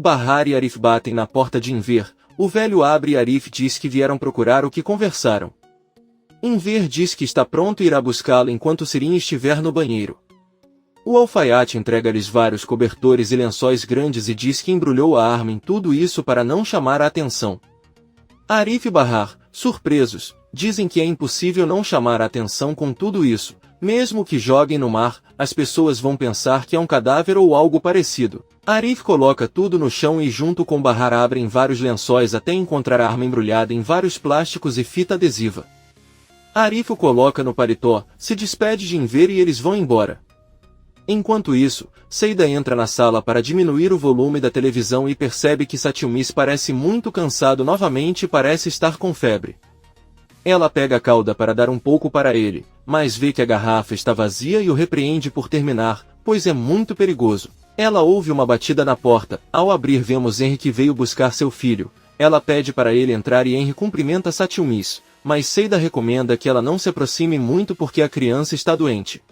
Bahar e Arif batem na porta de Enver. O velho abre e Arif diz que vieram procurar o que conversaram. Enver diz que está pronto e irá buscá-lo enquanto Sirin estiver no banheiro. O alfaiate entrega-lhes vários cobertores e lençóis grandes e diz que embrulhou a arma em tudo isso para não chamar a atenção. Arif e Bahar, surpresos, dizem que é impossível não chamar a atenção com tudo isso. Mesmo que joguem no mar, as pessoas vão pensar que é um cadáver ou algo parecido. Arif coloca tudo no chão e junto com Bahar abrem vários lençóis até encontrar a arma embrulhada em vários plásticos e fita adesiva. Arif o coloca no paletó, se despede de Enver e eles vão embora. Enquanto isso, Seida entra na sala para diminuir o volume da televisão e percebe que Satyumis parece muito cansado novamente e parece estar com febre. Ela pega a cauda para dar um pouco para ele, mas vê que a garrafa está vazia e o repreende por terminar, pois é muito perigoso. Ela ouve uma batida na porta. Ao abrir vemos Henry que veio buscar seu filho. Ela pede para ele entrar e Henry cumprimenta Satyumis, mas Seida recomenda que ela não se aproxime muito porque a criança está doente.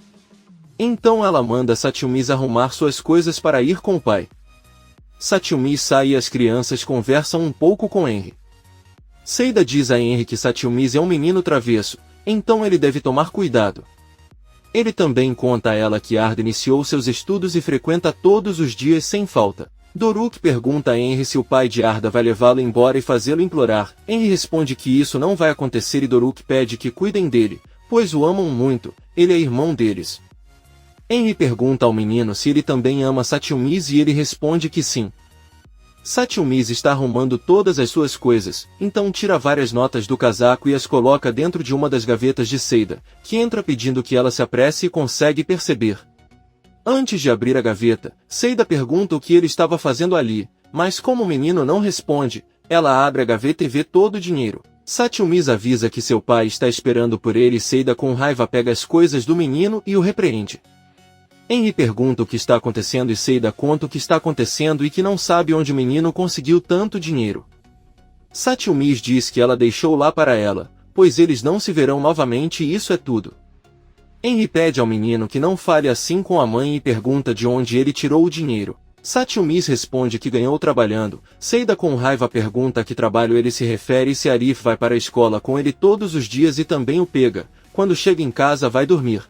Então ela manda Satyumis arrumar suas coisas para ir com o pai. Satyumis sai e as crianças conversam um pouco com Henry. Seida diz a Henry que Satyumis é um menino travesso, então ele deve tomar cuidado. Ele também conta a ela que Arda iniciou seus estudos e frequenta todos os dias sem falta. Doruk pergunta a Henry se o pai de Arda vai levá-lo embora e fazê-lo implorar. Henry responde que isso não vai acontecer e Doruk pede que cuidem dele, pois o amam muito, ele é irmão deles. Henry pergunta ao menino se ele também ama Satyumis e ele responde que sim. Satyumis está arrumando todas as suas coisas, então tira várias notas do casaco e as coloca dentro de uma das gavetas de Seida, que entra pedindo que ela se apresse e consegue perceber. Antes de abrir a gaveta, Seida pergunta o que ele estava fazendo ali, mas como o menino não responde, ela abre a gaveta e vê todo o dinheiro. Satyumis avisa que seu pai está esperando por ele e Seida com raiva pega as coisas do menino e o repreende. Henry pergunta o que está acontecendo e Seida conta o que está acontecendo e que não sabe onde o menino conseguiu tanto dinheiro. Satyumis diz que ela deixou lá para ela, pois eles não se verão novamente e isso é tudo. Henry pede ao menino que não fale assim com a mãe e pergunta de onde ele tirou o dinheiro. Satyumis responde que ganhou trabalhando. Seida com raiva pergunta a que trabalho ele se refere e se Arif vai para a escola com ele todos os dias e também o pega. Quando chega em casa vai dormir.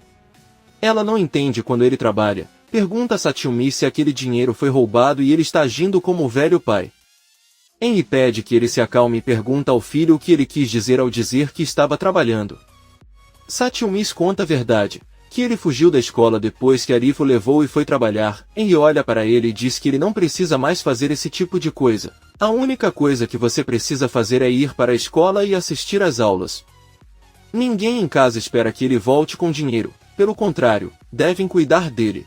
Ela não entende quando ele trabalha. Pergunta a Satyumis se aquele dinheiro foi roubado e ele está agindo como o velho pai. Henry pede que ele se acalme e pergunta ao filho o que ele quis dizer ao dizer que estava trabalhando. Satyumis conta a verdade, que ele fugiu da escola depois que Arif o levou e foi trabalhar. Henry olha para ele e diz que ele não precisa mais fazer esse tipo de coisa. A única coisa que você precisa fazer é ir para a escola e assistir às aulas. Ninguém em casa espera que ele volte com dinheiro. Pelo contrário, devem cuidar dele.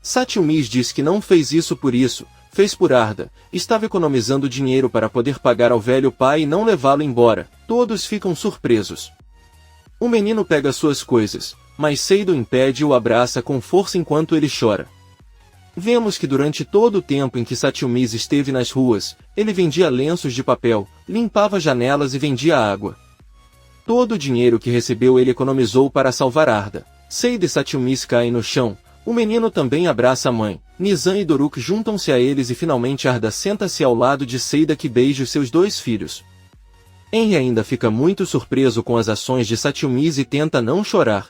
Satyumis diz que não fez isso por isso, fez por Arda, estava economizando dinheiro para poder pagar ao velho pai e não levá-lo embora. Todos ficam surpresos. O menino pega suas coisas, mas Seida o impede e o abraça com força enquanto ele chora. Vemos que durante todo o tempo em que Satyumis esteve nas ruas, ele vendia lenços de papel, limpava janelas e vendia água. Todo o dinheiro que recebeu ele economizou para salvar Arda. Seida e Satyumis caem no chão. O menino também abraça a mãe. Nizam e Doruk juntam-se a eles e finalmente Arda senta-se ao lado de Seida que beija os seus dois filhos. Henry ainda fica muito surpreso com as ações de Satyumis e tenta não chorar.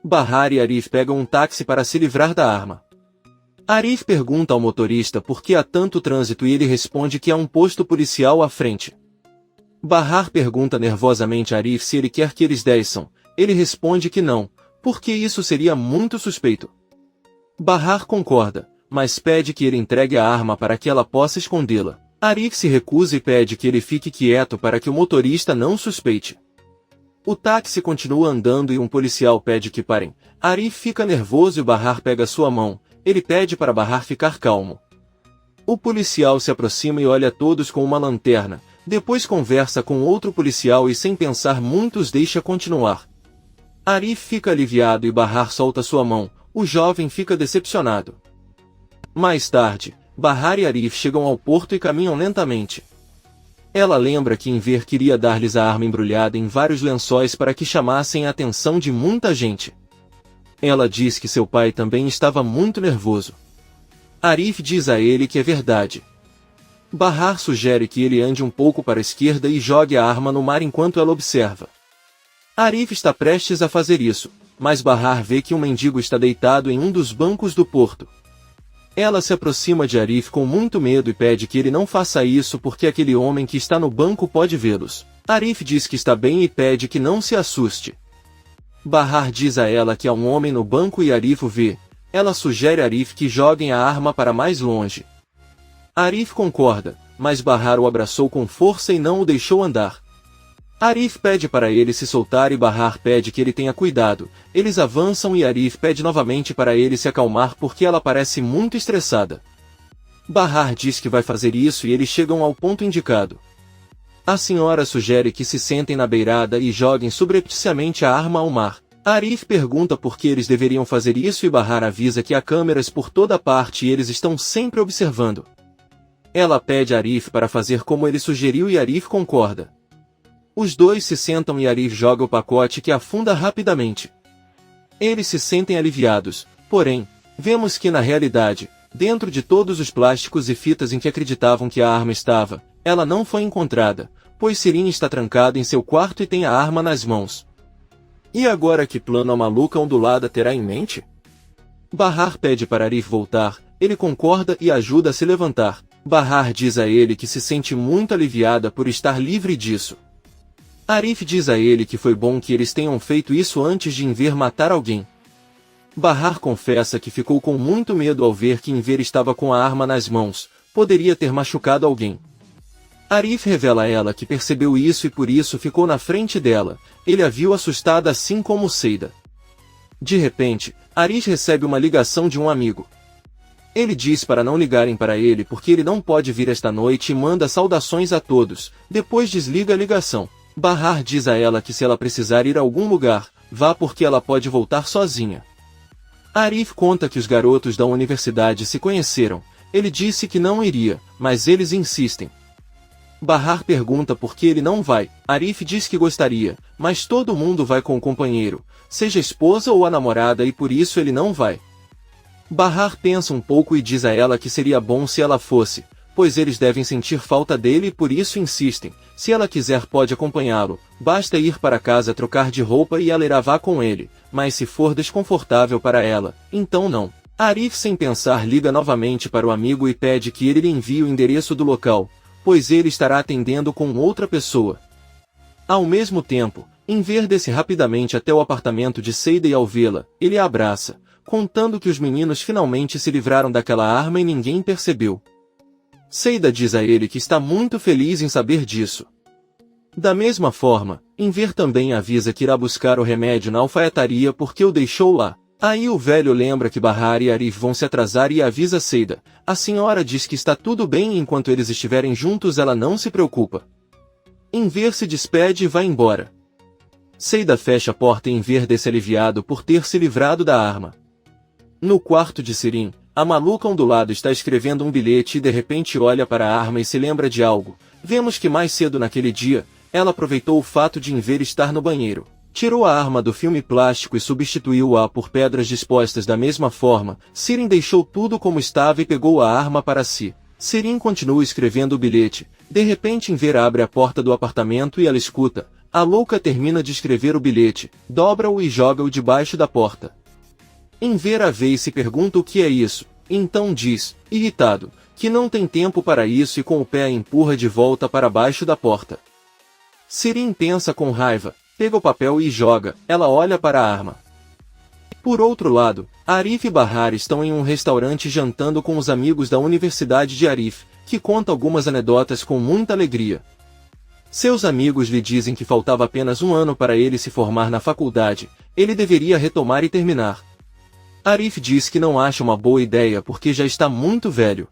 Bahar e Arif pegam um táxi para se livrar da arma. Arif pergunta ao motorista por que há tanto trânsito e ele responde que há um posto policial à frente. Bahar pergunta nervosamente a Arif se ele quer que eles desçam. Ele responde que não, porque isso seria muito suspeito. Bahar concorda, mas pede que ele entregue a arma para que ela possa escondê-la. Arif se recusa e pede que ele fique quieto para que o motorista não suspeite. O táxi continua andando e um policial pede que parem. Arif fica nervoso e Bahar pega sua mão. Ele pede para Bahar ficar calmo. O policial se aproxima e olha todos com uma lanterna. Depois conversa com outro policial e sem pensar muito os deixa continuar. Arif fica aliviado e Bahar solta sua mão. O jovem fica decepcionado. Mais tarde, Bahar e Arif chegam ao porto e caminham lentamente. Ela lembra que Enver queria dar-lhes a arma embrulhada em vários lençóis para que chamassem a atenção de muita gente. Ela diz que seu pai também estava muito nervoso. Arif diz a ele que é verdade. Bahar sugere que ele ande um pouco para a esquerda e jogue a arma no mar enquanto ela observa. Arif está prestes a fazer isso, mas Bahar vê que um mendigo está deitado em um dos bancos do porto. Ela se aproxima de Arif com muito medo e pede que ele não faça isso porque aquele homem que está no banco pode vê-los. Arif diz que está bem e pede que não se assuste. Bahar diz a ela que há um homem no banco e Arif o vê. Ela sugere a Arif que joguem a arma para mais longe. Arif concorda, mas Bahar o abraçou com força e não o deixou andar. Arif pede para ele se soltar e Bahar pede que ele tenha cuidado. Eles avançam e Arif pede novamente para ele se acalmar porque ela parece muito estressada. Bahar diz que vai fazer isso e eles chegam ao ponto indicado. A senhora sugere que se sentem na beirada e joguem subrepticiamente a arma ao mar. Arif pergunta por que eles deveriam fazer isso e Bahar avisa que há câmeras por toda parte e eles estão sempre observando. Ela pede a Arif para fazer como ele sugeriu e Arif concorda. Os dois se sentam e Arif joga o pacote que afunda rapidamente. Eles se sentem aliviados, porém, vemos que na realidade, dentro de todos os plásticos e fitas em que acreditavam que a arma estava, ela não foi encontrada, pois Sirin está trancado em seu quarto e tem a arma nas mãos. E agora que plano a maluca ondulada terá em mente? Bahar pede para Arif voltar, ele concorda e ajuda a se levantar. Bahar diz a ele que se sente muito aliviada por estar livre disso. Arif diz a ele que foi bom que eles tenham feito isso antes de Enver matar alguém. Bahar confessa que ficou com muito medo ao ver que Enver estava com a arma nas mãos, poderia ter machucado alguém. Arif revela a ela que percebeu isso e por isso ficou na frente dela, ele a viu assustada assim como Seida. De repente, Arif recebe uma ligação de um amigo. Ele diz para não ligarem para ele porque ele não pode vir esta noite e manda saudações a todos, depois desliga a ligação. Bahar diz a ela que se ela precisar ir a algum lugar, vá porque ela pode voltar sozinha. Arif conta que os garotos da universidade se conheceram, ele disse que não iria, mas eles insistem. Bahar pergunta por que ele não vai, Arif diz que gostaria, mas todo mundo vai com o companheiro, seja a esposa ou a namorada e por isso ele não vai. Bahar pensa um pouco e diz a ela que seria bom se ela fosse, pois eles devem sentir falta dele e por isso insistem. Se ela quiser pode acompanhá-lo, basta ir para casa trocar de roupa e ela irá vá com ele, mas se for desconfortável para ela, então não. Arif sem pensar liga novamente para o amigo e pede que ele lhe envie o endereço do local, pois ele estará atendendo com outra pessoa. Ao mesmo tempo, Enver desce rapidamente até o apartamento de Seida e ao vê-la, ele a abraça, contando que os meninos finalmente se livraram daquela arma e ninguém percebeu. Seida diz a ele que está muito feliz em saber disso. Da mesma forma, Enver também avisa que irá buscar o remédio na alfaiataria porque o deixou lá. Aí o velho lembra que Bahar e Arif vão se atrasar e avisa Seida. A senhora diz que está tudo bem e enquanto eles estiverem juntos ela não se preocupa. Enver se despede e vai embora. Seida fecha a porta e Enver desce aliviado por ter se livrado da arma. No quarto de Sirin, a maluca ondulado está escrevendo um bilhete e de repente olha para a arma e se lembra de algo. Vemos que mais cedo naquele dia, ela aproveitou o fato de Enver estar no banheiro. Tirou a arma do filme plástico e substituiu-a por pedras dispostas da mesma forma. Sirin deixou tudo como estava e pegou a arma para si. Sirin continua escrevendo o bilhete. De repente Enver abre a porta do apartamento e ela escuta. A louca termina de escrever o bilhete, dobra-o e joga-o debaixo da porta. Enver a vê e se pergunta o que é isso. Então diz, irritado, que não tem tempo para isso e com o pé a empurra de volta para baixo da porta. Sirin pensa com raiva, pega o papel e joga, ela olha para a arma. Por outro lado, Arif e Bahar estão em um restaurante jantando com os amigos da Universidade de Arif, que conta algumas anedotas com muita alegria. Seus amigos lhe dizem que faltava apenas um ano para ele se formar na faculdade, ele deveria retomar e terminar. Arif diz que não acha uma boa ideia porque já está muito velho.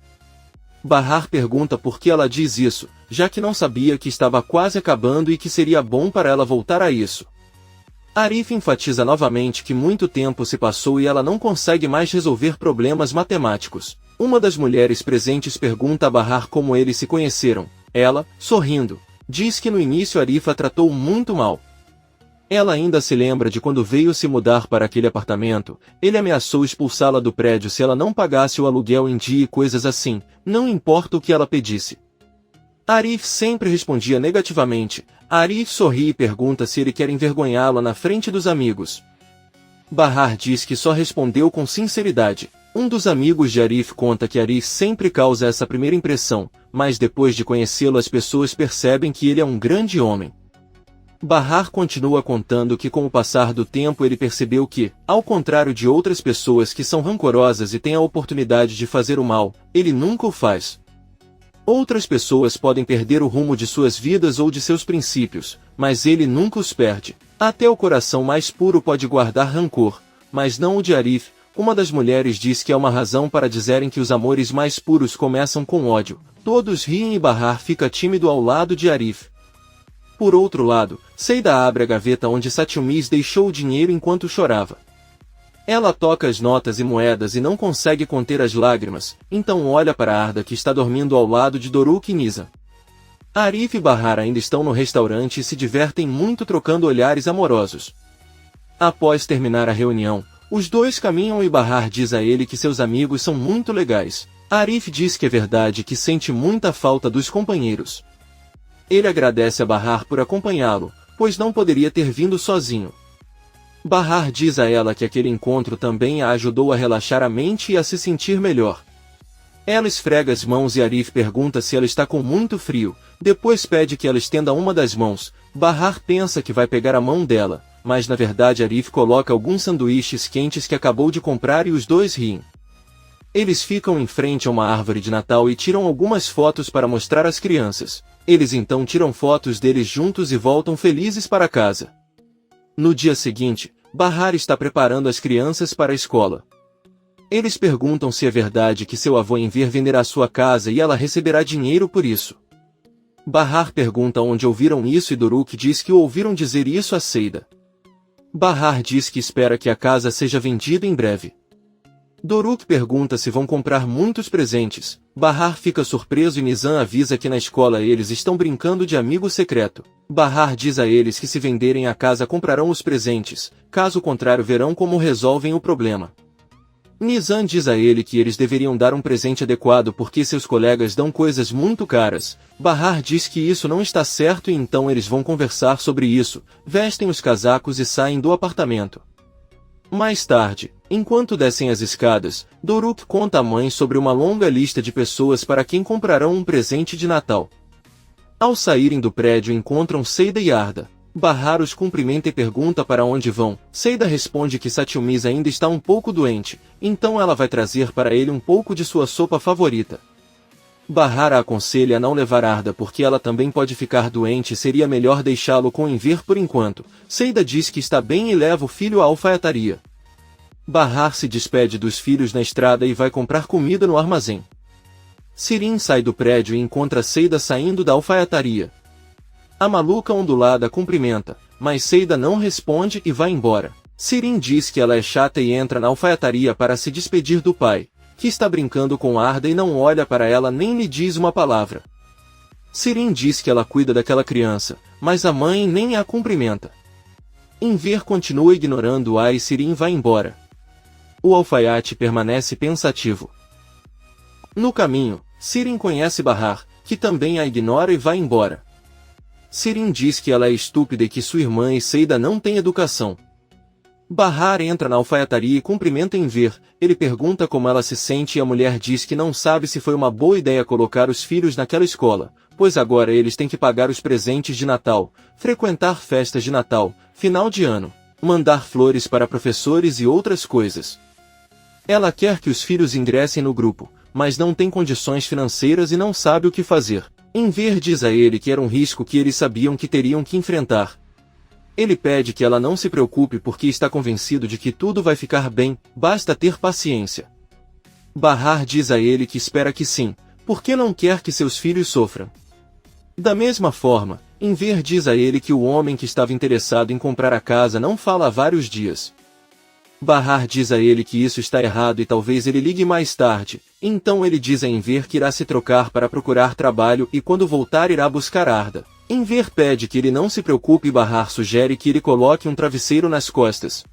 Bahar pergunta por que ela diz isso, já que não sabia que estava quase acabando e que seria bom para ela voltar a isso. Arif enfatiza novamente que muito tempo se passou e ela não consegue mais resolver problemas matemáticos. Uma das mulheres presentes pergunta a Bahar como eles se conheceram. Ela, sorrindo, diz que no início Arif a tratou muito mal. Ela ainda se lembra de quando veio se mudar para aquele apartamento, ele ameaçou expulsá-la do prédio se ela não pagasse o aluguel em dia e coisas assim, não importa o que ela pedisse. Arif sempre respondia negativamente. Arif sorri e pergunta se ele quer envergonhá-la na frente dos amigos. Bahar diz que só respondeu com sinceridade. Um dos amigos de Arif conta que Arif sempre causa essa primeira impressão, mas depois de conhecê-lo as pessoas percebem que ele é um grande homem. Bahar continua contando que com o passar do tempo ele percebeu que, ao contrário de outras pessoas que são rancorosas e têm a oportunidade de fazer o mal, ele nunca o faz. Outras pessoas podem perder o rumo de suas vidas ou de seus princípios, mas ele nunca os perde. Até o coração mais puro pode guardar rancor, mas não o de Arif. Uma das mulheres diz que há uma razão para dizerem que os amores mais puros começam com ódio. Todos riem e Bahar fica tímido ao lado de Arif. Por outro lado, Seida abre a gaveta onde Satilmiz deixou o dinheiro enquanto chorava. Ela toca as notas e moedas e não consegue conter as lágrimas, então olha para Arda que está dormindo ao lado de Doruk e Nizam. Arif e Bahar ainda estão no restaurante e se divertem muito trocando olhares amorosos. Após terminar a reunião, os dois caminham e Bahar diz a ele que seus amigos são muito legais. Arif diz que é verdade que sente muita falta dos companheiros. Ele agradece a Bahar por acompanhá-lo, pois não poderia ter vindo sozinho. Bahar diz a ela que aquele encontro também a ajudou a relaxar a mente e a se sentir melhor. Ela esfrega as mãos e Arif pergunta se ela está com muito frio, depois pede que ela estenda uma das mãos. Bahar pensa que vai pegar a mão dela, mas na verdade Arif coloca alguns sanduíches quentes que acabou de comprar e os dois riem. Eles ficam em frente a uma árvore de Natal e tiram algumas fotos para mostrar às crianças. Eles então tiram fotos deles juntos e voltam felizes para casa. No dia seguinte, Bahar está preparando as crianças para a escola. Eles perguntam se é verdade que seu avô Enver venderá sua casa e ela receberá dinheiro por isso. Bahar pergunta onde ouviram isso e Doruk diz que o ouviram dizer isso a Seida. Bahar diz que espera que a casa seja vendida em breve. Doruk pergunta se vão comprar muitos presentes. Bahar fica surpreso e Nizam avisa que na escola eles estão brincando de amigo secreto. Bahar diz a eles que se venderem a casa comprarão os presentes, caso contrário verão como resolvem o problema. Nizam diz a ele que eles deveriam dar um presente adequado porque seus colegas dão coisas muito caras. Bahar diz que isso não está certo e então eles vão conversar sobre isso, vestem os casacos e saem do apartamento. Mais tarde, enquanto descem as escadas, Doruk conta à mãe sobre uma longa lista de pessoas para quem comprarão um presente de Natal. Ao saírem do prédio encontram Seida e Arda. Bahar os cumprimenta e pergunta para onde vão. Seida responde que Satilmiz ainda está um pouco doente, então ela vai trazer para ele um pouco de sua sopa favorita. Bahar a aconselha a não levar Arda porque ela também pode ficar doente e seria melhor deixá-lo com Enver por enquanto. Seida diz que está bem e leva o filho à alfaiataria. Bahar se despede dos filhos na estrada e vai comprar comida no armazém. Sirin sai do prédio e encontra Seida saindo da alfaiataria. A maluca ondulada cumprimenta, mas Seida não responde e vai embora. Sirin diz que ela é chata e entra na alfaiataria para se despedir do pai, que está brincando com Arda e não olha para ela nem lhe diz uma palavra. Sirin diz que ela cuida daquela criança, mas a mãe nem a cumprimenta. Enver continua ignorando-a e Sirin vai embora. O alfaiate permanece pensativo. No caminho, Sirin conhece Bahar, que também a ignora e vai embora. Sirin diz que ela é estúpida e que sua irmã e Seida não têm educação. Bahar entra na alfaiataria e cumprimenta Enver. Ele pergunta como ela se sente e a mulher diz que não sabe se foi uma boa ideia colocar os filhos naquela escola, pois agora eles têm que pagar os presentes de Natal, frequentar festas de Natal, final de ano, mandar flores para professores e outras coisas. Ela quer que os filhos ingressem no grupo, mas não tem condições financeiras e não sabe o que fazer. Enver diz a ele que era um risco que eles sabiam que teriam que enfrentar. Ele pede que ela não se preocupe porque está convencido de que tudo vai ficar bem, basta ter paciência. Bahar diz a ele que espera que sim, porque não quer que seus filhos sofram. Da mesma forma, Enver diz a ele que o homem que estava interessado em comprar a casa não fala há vários dias. Bahar diz a ele que isso está errado e talvez ele ligue mais tarde, então ele diz a Enver que irá se trocar para procurar trabalho e quando voltar irá buscar Arda. Enver pede que ele não se preocupe e Bahar sugere que ele coloque um travesseiro nas costas.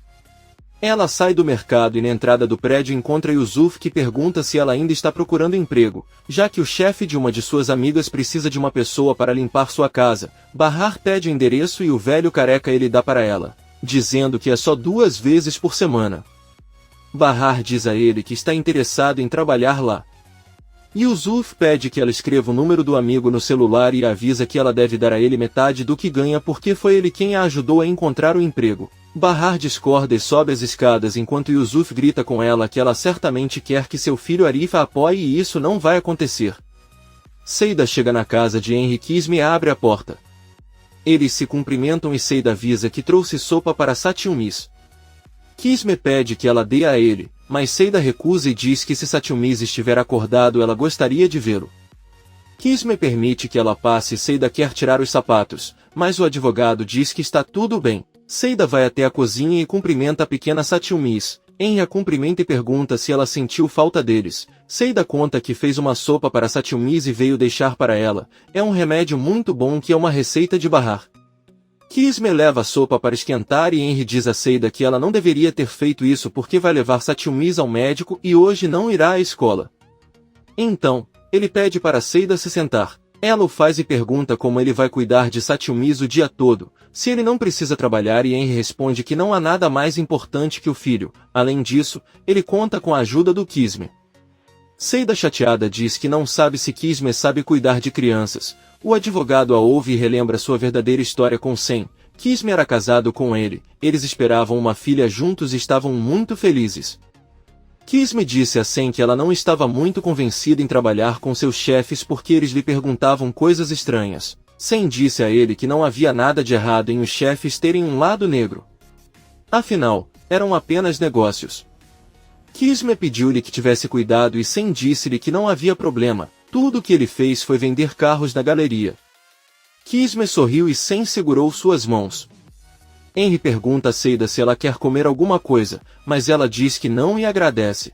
Ela sai do mercado e na entrada do prédio encontra Yusuf, que pergunta se ela ainda está procurando emprego, já que o chefe de uma de suas amigas precisa de uma pessoa para limpar sua casa. Bahar pede o endereço e o velho careca ele dá para ela, dizendo que é só 2 vezes por semana. Bahar diz a ele que está interessado em trabalhar lá. Yusuf pede que ela escreva o número do amigo no celular e avisa que ela deve dar a ele metade do que ganha porque foi ele quem a ajudou a encontrar o emprego. Bahar discorda e sobe as escadas enquanto Yusuf grita com ela que ela certamente quer que seu filho Arif a apoie e isso não vai acontecer. Seida chega na casa de Henry Kisme e abre a porta. Eles se cumprimentam e Seida avisa que trouxe sopa para Satyumis. Kisme pede que ela dê a ele, mas Seida recusa e diz que se Satyumis estiver acordado ela gostaria de vê-lo. Kisme permite que ela passe e Seida quer tirar os sapatos, mas o advogado diz que está tudo bem. Seida vai até a cozinha e cumprimenta a pequena Satyumis. Henry a cumprimenta e pergunta se ela sentiu falta deles. Seida conta que fez uma sopa para Satyumis e veio deixar para ela. É um remédio muito bom que é uma receita de Bahar. Kisme leva a sopa para esquentar e Henry diz a Seida que ela não deveria ter feito isso porque vai levar Satyumis ao médico e hoje não irá à escola. Então, ele pede para Seida se sentar. Ela o faz e pergunta como ele vai cuidar de Satyumis o dia todo, se ele não precisa trabalhar e Henry responde que não há nada mais importante que o filho. Além disso, ele conta com a ajuda do Kisme. Seida chateada diz que não sabe se Kisme sabe cuidar de crianças. O advogado a ouve e relembra sua verdadeira história com Sen. Kisme era casado com ele, eles esperavam uma filha juntos e estavam muito felizes. Kisme disse a Sen que ela não estava muito convencida em trabalhar com seus chefes porque eles lhe perguntavam coisas estranhas. Sen disse a ele que não havia nada de errado em os chefes terem um lado negro. Afinal, eram apenas negócios. Kisme pediu-lhe que tivesse cuidado e Sen disse-lhe que não havia problema, tudo o que ele fez foi vender carros na galeria. Kisme sorriu e Sen segurou suas mãos. Henry pergunta a Seida se ela quer comer alguma coisa, mas ela diz que não e agradece.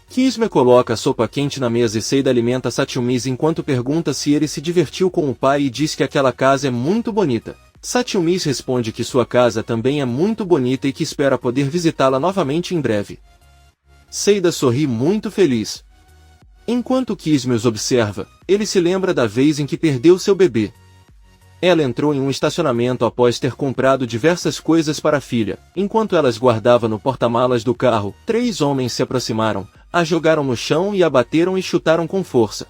Kisme coloca a sopa quente na mesa e Seida alimenta Satyumis enquanto pergunta se ele se divertiu com o pai e diz que aquela casa é muito bonita. Satyumis responde que sua casa também é muito bonita e que espera poder visitá-la novamente em breve. Seida sorri muito feliz. Enquanto Kisme os observa, ele se lembra da vez em que perdeu seu bebê. Ela entrou em um estacionamento após ter comprado diversas coisas para a filha. Enquanto elas guardavam no porta-malas do carro, 3 homens se aproximaram, a jogaram no chão e a bateram e chutaram com força.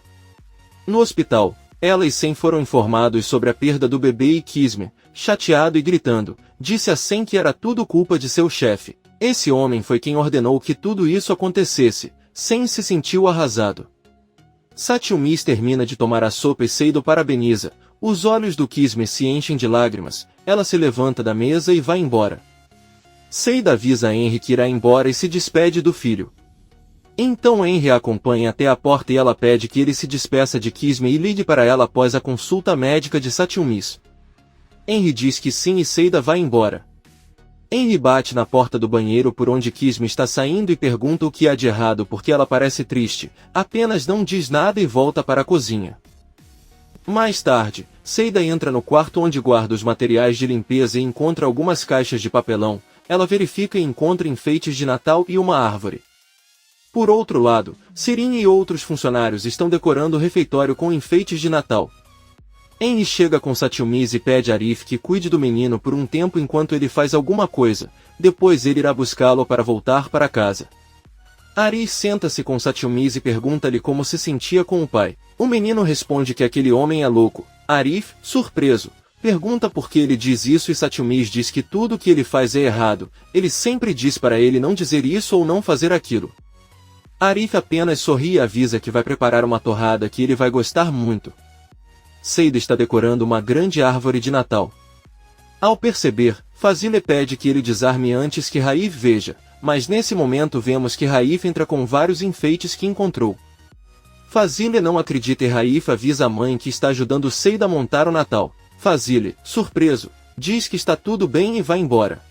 No hospital, ela e Sen foram informados sobre a perda do bebê e Kisme, chateado e gritando, disse a Sen que era tudo culpa de seu chefe. Esse homem foi quem ordenou que tudo isso acontecesse. Sen se sentiu arrasado. Satyumis termina de tomar a sopa e Seida o parabeniza. Os olhos do Kisme se enchem de lágrimas, ela se levanta da mesa e vai embora. Seida avisa a Henry que irá embora e se despede do filho. Então Henry a acompanha até a porta e ela pede que ele se despeça de Kisme e ligue para ela após a consulta médica de Satyumis. Henry diz que sim e Seida vai embora. Henry bate na porta do banheiro por onde Kisme está saindo e pergunta o que há de errado porque ela parece triste, apenas não diz nada e volta para a cozinha. Mais tarde, Seida entra no quarto onde guarda os materiais de limpeza e encontra algumas caixas de papelão. Ela verifica e encontra enfeites de Natal e uma árvore. Por outro lado, Sirin e outros funcionários estão decorando o refeitório com enfeites de Natal. Henry chega com Satyumis e pede a Arif que cuide do menino por um tempo enquanto ele faz alguma coisa, depois ele irá buscá-lo para voltar para casa. Arif senta-se com Satyumis e pergunta-lhe como se sentia com o pai. O menino responde que aquele homem é louco. Arif, surpreso, pergunta por que ele diz isso e Satyumis diz que tudo o que ele faz é errado, ele sempre diz para ele não dizer isso ou não fazer aquilo. Arif apenas sorri e avisa que vai preparar uma torrada que ele vai gostar muito. Seida está decorando uma grande árvore de Natal. Ao perceber, Fazile pede que ele desarme antes que Raif veja, mas nesse momento vemos que Raif entra com vários enfeites que encontrou. Fazile não acredita e Raif avisa a mãe que está ajudando Seida a montar o Natal. Fazile, surpreso, diz que está tudo bem e vai embora.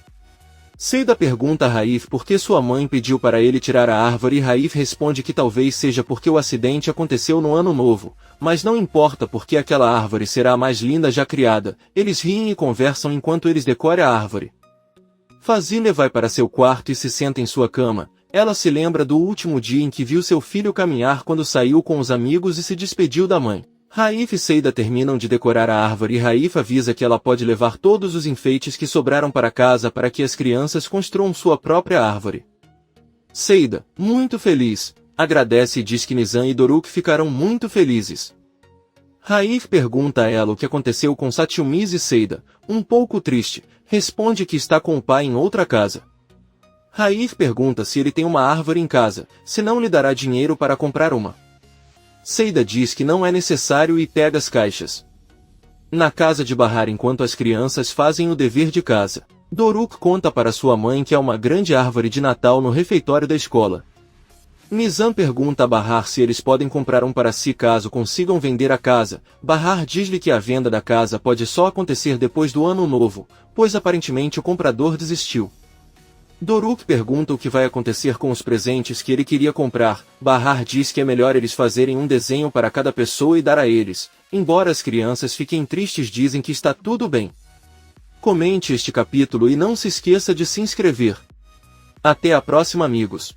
Seida pergunta a Raif por que sua mãe pediu para ele tirar a árvore e Raif responde que talvez seja porque o acidente aconteceu no ano novo, mas não importa porque aquela árvore será a mais linda já criada. Eles riem e conversam enquanto eles decoram a árvore. Fazile vai para seu quarto e se senta em sua cama. Ela se lembra do último dia em que viu seu filho caminhar quando saiu com os amigos e se despediu da mãe. Raif e Seida terminam de decorar a árvore e Raif avisa que ela pode levar todos os enfeites que sobraram para casa para que as crianças construam sua própria árvore. Seida, muito feliz, agradece e diz que Nizam e Doruk ficarão muito felizes. Raif pergunta a ela o que aconteceu com Satyumiz e Seida, um pouco triste, responde que está com o pai em outra casa. Raif pergunta se ele tem uma árvore em casa, senão lhe dará dinheiro para comprar uma. Seida diz que não é necessário e pega as caixas. Na casa de Bahar enquanto as crianças fazem o dever de casa, Doruk conta para sua mãe que há uma grande árvore de Natal no refeitório da escola. Nizam pergunta a Bahar se eles podem comprar um para si caso consigam vender a casa. Bahar diz-lhe que a venda da casa pode só acontecer depois do ano novo, pois aparentemente o comprador desistiu. Doruk pergunta o que vai acontecer com os presentes que ele queria comprar. Bahar diz que é melhor eles fazerem um desenho para cada pessoa e dar a eles. Embora as crianças fiquem tristes, dizem que está tudo bem. Comente este capítulo e não se esqueça de se inscrever. Até a próxima, amigos.